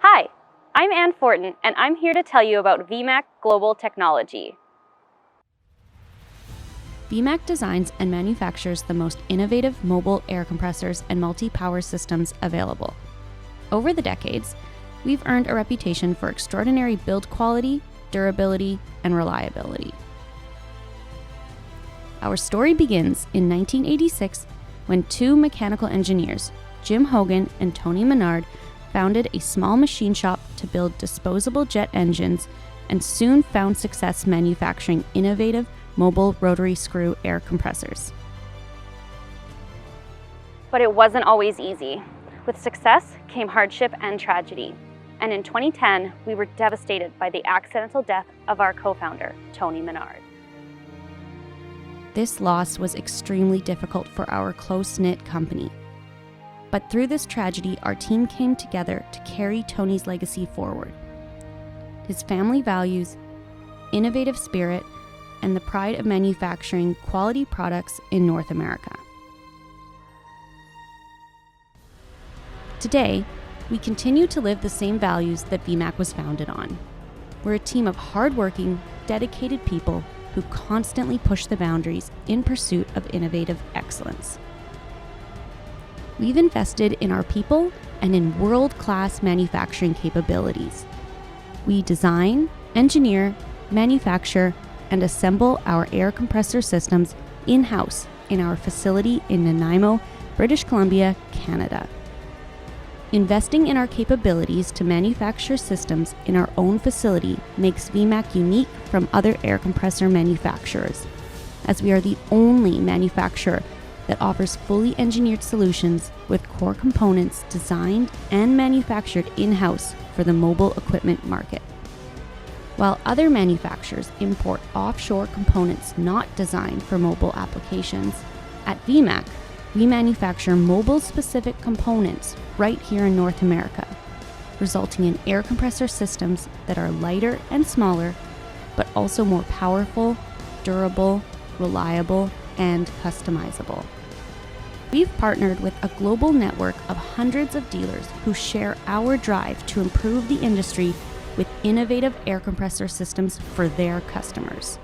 Hi, I'm Ann Fortin, and I'm here to tell you about VMAC Global Technology. VMAC designs and manufactures the most innovative mobile air compressors and multi-power systems available. Over the decades, we've earned a reputation for extraordinary build quality, durability, and reliability. Our story begins in 1986 when two mechanical engineers, Jim Hogan and Tony Menard, founded a small machine shop to build disposable jet engines and soon found success manufacturing innovative mobile rotary screw air compressors. But it wasn't always easy. With success came hardship and tragedy. And in 2010, we were devastated by the accidental death of our co-founder, Tony Menard. This loss was extremely difficult for our close-knit company. But through this tragedy, our team came together to carry Tony's legacy forward. His family values, innovative spirit, and the pride of manufacturing quality products in North America. Today, we continue to live the same values that VMAC was founded on. We're a team of hardworking, dedicated people who constantly push the boundaries in pursuit of innovative excellence. We've invested in our people and in world-class manufacturing capabilities. We design, engineer, manufacture, and assemble our air compressor systems in-house in our facility in Nanaimo, British Columbia, Canada. Investing in our capabilities to manufacture systems in our own facility makes VMAC unique from other air compressor manufacturers, as we are the only manufacturer that offers fully engineered solutions with core components designed and manufactured in-house for the mobile equipment market. While other manufacturers import offshore components not designed for mobile applications, at VMAC, we manufacture mobile-specific components right here in North America, resulting in air compressor systems that are lighter and smaller, but also more powerful, durable, reliable, and customizable. We've partnered with a global network of hundreds of dealers who share our drive to improve the industry with innovative air compressor systems for their customers.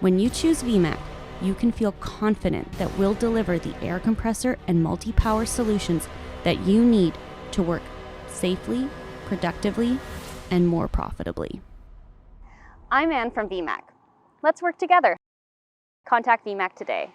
When you choose VMAC, you can feel confident that we'll deliver the air compressor and multi-power solutions that you need to work safely, productively, and more profitably. I'm Ann from VMAC. Let's work together. Contact VMAC today.